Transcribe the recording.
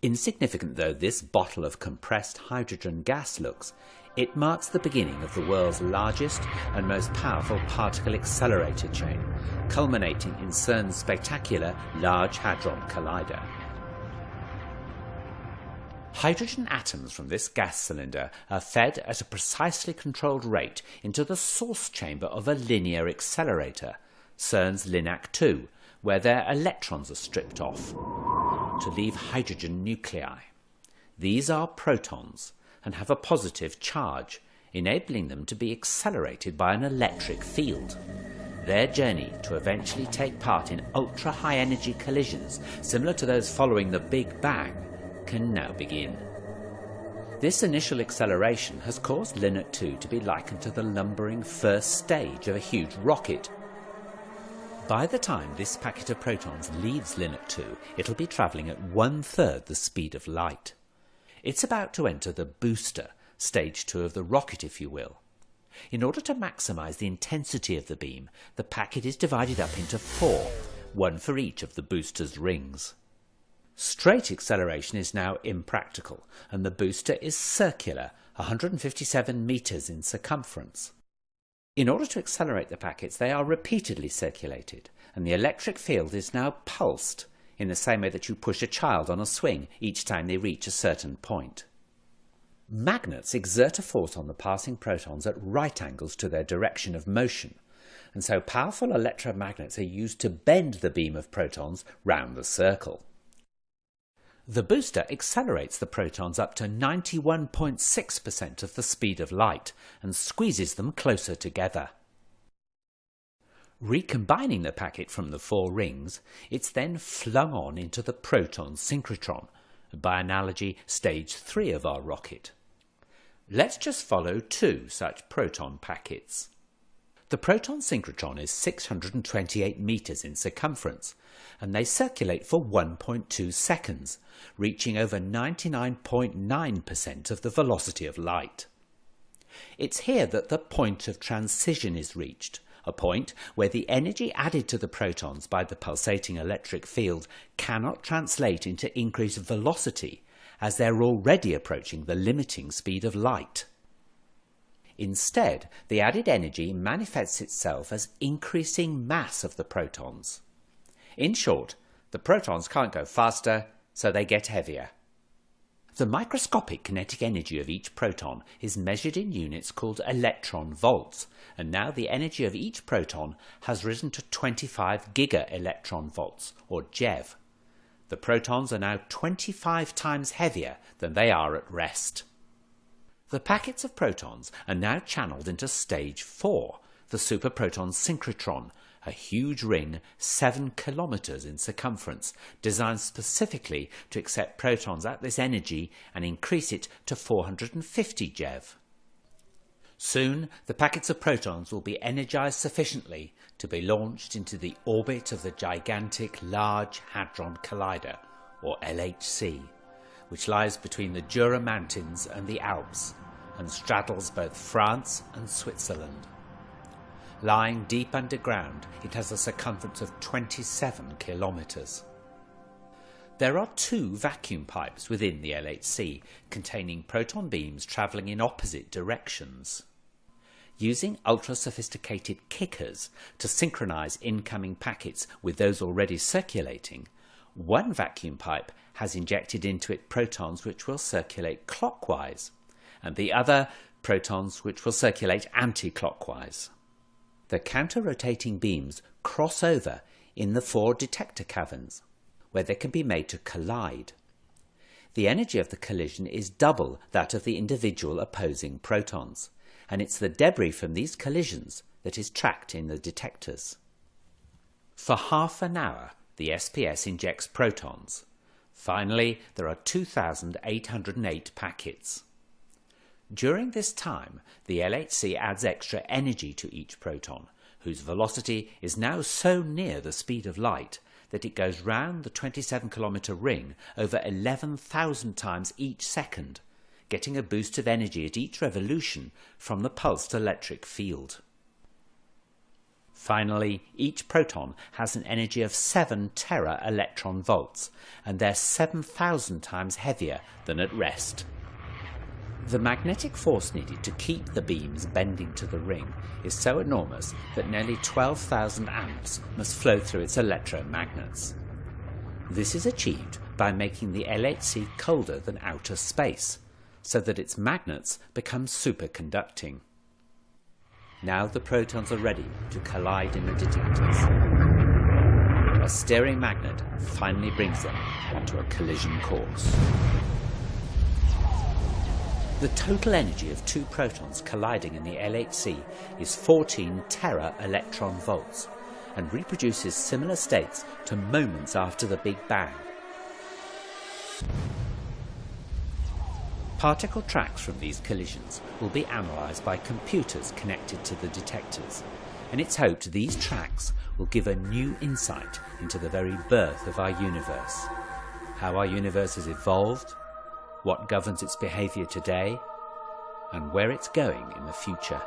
Insignificant though this bottle of compressed hydrogen gas looks, it marks the beginning of the world's largest and most powerful particle accelerator chain, culminating in CERN's spectacular Large Hadron Collider. Hydrogen atoms from this gas cylinder are fed at a precisely controlled rate into the source chamber of a linear accelerator, CERN's LINAC 2, where their electrons are stripped off to leave hydrogen nuclei. These are protons and have a positive charge, enabling them to be accelerated by an electric field. Their journey to eventually take part in ultra-high energy collisions similar to those following the Big Bang can now begin. This initial acceleration has caused LINAC 2 to be likened to the lumbering first stage of a huge rocket. By the time this packet of protons leaves LINAC 2, it'll be travelling at 1/3 the speed of light. It's about to enter the booster, stage 2 of the rocket if you will. In order to maximise the intensity of the beam, the packet is divided up into 4, one for each of the booster's rings. Straight acceleration is now impractical, and the booster is circular, 157 metres in circumference. In order to accelerate the packets, they are repeatedly circulated, and the electric field is now pulsed, in the same way that you push a child on a swing each time they reach a certain point. Magnets exert a force on the passing protons at right angles to their direction of motion, and so powerful electromagnets are used to bend the beam of protons round the circle. The booster accelerates the protons up to 91.6% of the speed of light and squeezes them closer together. Recombining the packet from the 4 rings, it's then flung on into the proton synchrotron, by analogy stage 3 of our rocket. Let's just follow 2 such proton packets. The proton synchrotron is 628 metres in circumference, and they circulate for 1.2 seconds, reaching over 99.9% of the velocity of light. It's here that the point of transition is reached, a point where the energy added to the protons by the pulsating electric field cannot translate into increased velocity, as they're already approaching the limiting speed of light. Instead, the added energy manifests itself as increasing mass of the protons. In short, the protons can't go faster, so they get heavier. The microscopic kinetic energy of each proton is measured in units called electron volts, and now the energy of each proton has risen to 25 giga-electron volts, or GeV. The protons are now 25 times heavier than they are at rest. The packets of protons are now channeled into stage 4, the superproton synchrotron, a huge ring 7 kilometers in circumference, designed specifically to accept protons at this energy and increase it to 450 GeV. Soon, the packets of protons will be energized sufficiently to be launched into the orbit of the gigantic Large Hadron Collider, or LHC, which lies between the Jura Mountains and the Alps, and straddles both France and Switzerland. Lying deep underground, it has a circumference of 27 kilometers. There are 2 vacuum pipes within the LHC, containing proton beams travelling in opposite directions. Using ultra-sophisticated kickers to synchronize incoming packets with those already circulating, one vacuum pipe has injected into it protons which will circulate clockwise, and the other protons which will circulate anti-clockwise. The counter-rotating beams cross over in the 4 detector caverns, where they can be made to collide. The energy of the collision is double that of the individual opposing protons, and it's the debris from these collisions that is tracked in the detectors. For half an hour, the SPS injects protons. Finally, there are 2,808 packets. During this time, the LHC adds extra energy to each proton, whose velocity is now so near the speed of light that it goes round the 27-kilometre ring over 11,000 times each second, getting a boost of energy at each revolution from the pulsed electric field. Finally, each proton has an energy of 7 tera electron volts, and they're 7,000 times heavier than at rest. The magnetic force needed to keep the beams bending to the ring is so enormous that nearly 12,000 amps must flow through its electromagnets. This is achieved by making the LHC colder than outer space, so that its magnets become superconducting. Now the protons are ready to collide in the detectors. A steering magnet finally brings them onto a collision course. The total energy of 2 protons colliding in the LHC is 14 tera electron volts and reproduces similar states to moments after the Big Bang. Particle tracks from these collisions will be analysed by computers connected to the detectors, and it's hoped these tracks will give a new insight into the very birth of our universe, how our universe has evolved, what governs its behaviour today, and where it's going in the future.